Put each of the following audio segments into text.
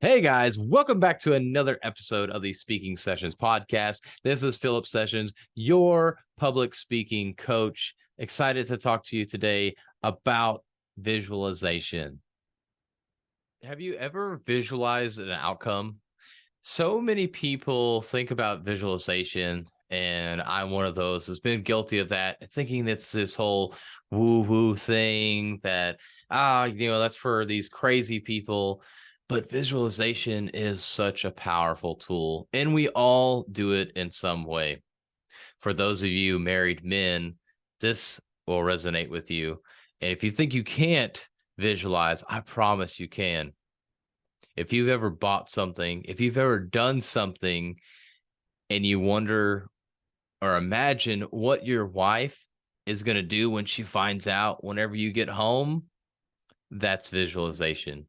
Hey guys, welcome back to another episode of the Speaking Sessions podcast. This is Philip Sessions, your public speaking coach. Excited to talk to you today about visualization. Have you ever visualized an outcome? So many people think about visualization, and I'm one of those that's been guilty of that, thinking that's this whole woo-woo thing that, that's for these crazy people. But visualization is such a powerful tool, and we all do it in some way. For those of you married men, this will resonate with you. And if you think you can't visualize, I promise you can. If you've ever bought something, if you've ever done something and you wonder or imagine what your wife is going to do when she finds out whenever you get home, that's visualization.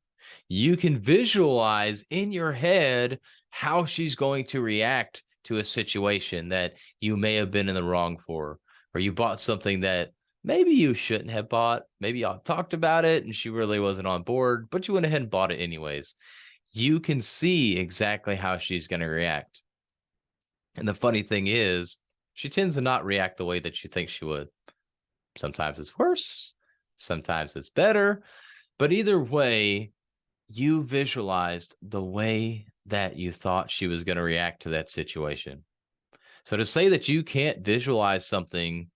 You can visualize in your head how she's going to react to a situation that you may have been in the wrong for, or you bought something that maybe you shouldn't have bought. Maybe y'all talked about it and she really wasn't on board, but you went ahead and bought it anyways. You can see exactly how she's going to react. And the funny thing is, she tends to not react the way that you think she would. Sometimes it's worse, sometimes it's better, but either way, you visualized the way that you thought she was going to react to that situation. So to say that you can't visualize something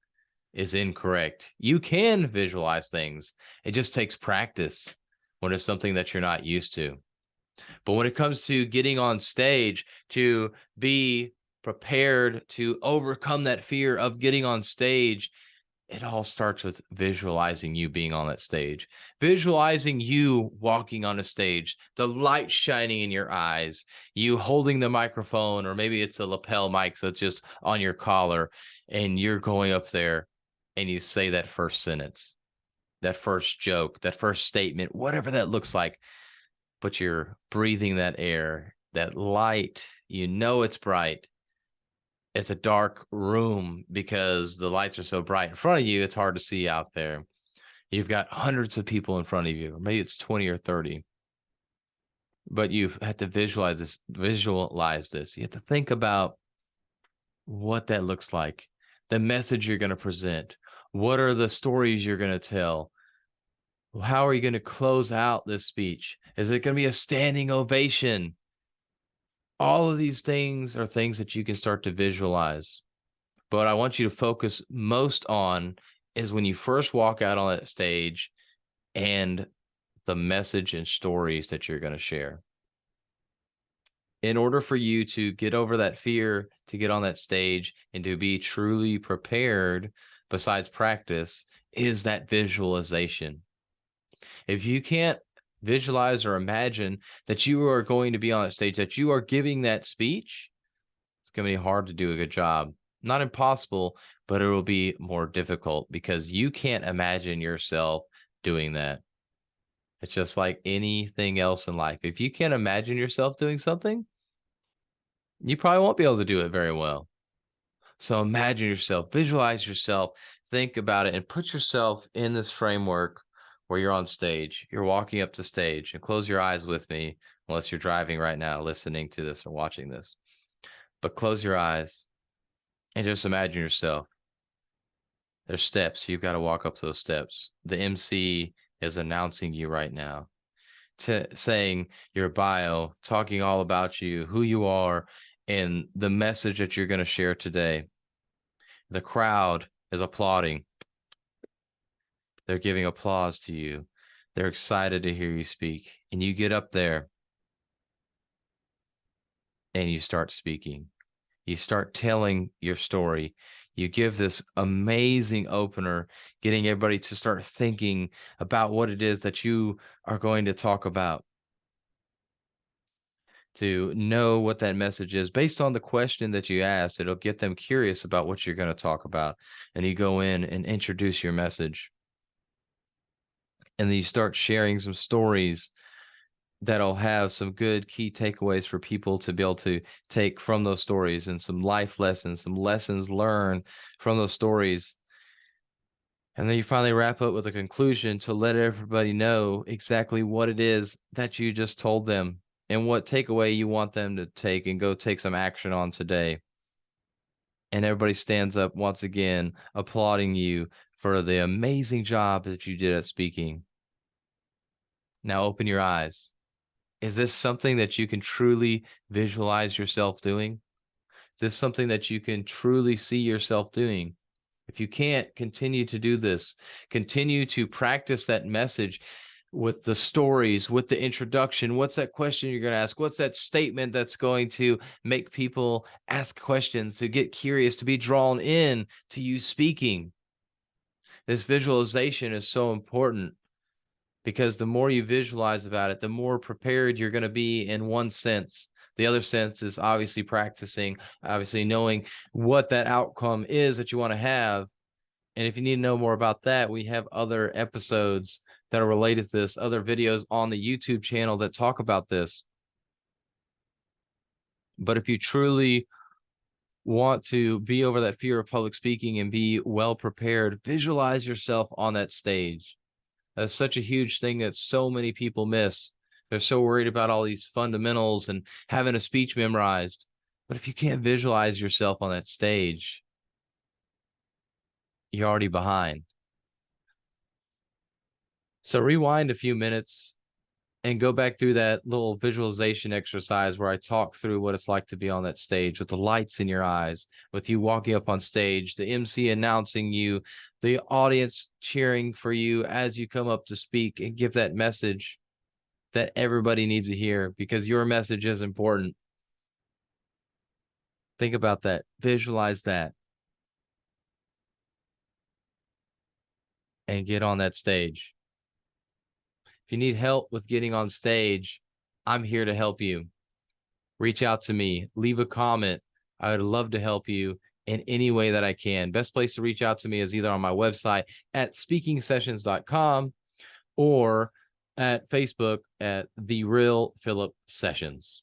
is incorrect. You can visualize things. It just takes practice when it's something that you're not used to. But when it comes to getting on stage, to be prepared to overcome that fear of getting on stage, it all starts with visualizing you being on that stage, visualizing you walking on a stage, the light shining in your eyes, you holding the microphone, or maybe it's a lapel mic, so it's just on your collar, and you're going up there and you say that first sentence, that first joke, that first statement, whatever that looks like, but you're breathing that air, that light, it's bright. It's a dark room because the lights are so bright in front of you, it's hard to see out there. You've got hundreds of people in front of you, or maybe it's 20 or 30. But you have to visualize this. You have to think about what that looks like, the message you're going to present. What are the stories you're going to tell? How are you going to close out this speech? Is it going to be a standing ovation? All of these things are things that you can start to visualize. But I want you to focus most on is when you first walk out on that stage and the message and stories that you're going to share. In order for you to get over that fear, to get on that stage and to be truly prepared, besides practice, is that visualization. If you can't visualize or imagine that you are going to be on that stage, that you are giving that speech, it's going to be hard to do a good job. Not impossible, but it will be more difficult because you can't imagine yourself doing that. It's just like anything else in life. If you can't imagine yourself doing something, you probably won't be able to do it very well. So imagine yourself, visualize yourself, think about it, and put yourself in this framework where you're on stage. You're walking up to stage, and close your eyes with me, unless you're driving right now, listening to this or watching this. But close your eyes and just imagine yourself. There's steps. You've got to walk up those steps. The MC is announcing you right now, saying your bio, talking all about you, who you are, and the message that you're going to share today. The crowd is applauding. They're giving applause to you. They're excited to hear you speak. And you get up there and you start speaking. You start telling your story. You give this amazing opener, getting everybody to start thinking about what it is that you are going to talk about, to know what that message is. Based on the question that you asked, it'll get them curious about what you're going to talk about. And you go in and introduce your message. And then you start sharing some stories that'll have some good key takeaways for people to be able to take from those stories, and some life lessons, some lessons learned from those stories. And then you finally wrap up with a conclusion to let everybody know exactly what it is that you just told them. and what takeaway you want them to take and go take some action on today. And everybody stands up once again, applauding you for the amazing job that you did at speaking. Now open your eyes. Is this something that you can truly visualize yourself doing? Is this something that you can truly see yourself doing? If you can't, continue to do this. Continue to practice that message with the stories, with the introduction. What's that question you're going to ask? What's that statement that's going to make people ask questions, to get curious, to be drawn in to you speaking? This visualization is so important, because the more you visualize about it, the more prepared you're going to be in one sense. The other sense is obviously practicing, obviously knowing what that outcome is that you want to have. And if you need to know more about that, we have other episodes that are related to this, other videos on the YouTube channel that talk about this. But if you truly want to be over that fear of public speaking and be well prepared, visualize yourself on that stage. That's such a huge thing that so many people miss. They're so worried about all these fundamentals and having a speech memorized. But if you can't visualize yourself on that stage, you're already behind. So rewind a few minutes and go back through that little visualization exercise where I talk through what it's like to be on that stage with the lights in your eyes, with you walking up on stage, the MC announcing you, the audience cheering for you as you come up to speak and give that message that everybody needs to hear, because your message is important. Think about that. Visualize that. And get on that stage. If you need help with getting on stage, I'm here to help you. Reach out to me. Leave a comment. I would love to help you in any way that I can. Best place to reach out to me is either on my website at speakingsessions.com or at Facebook at The Real Philip Sessions.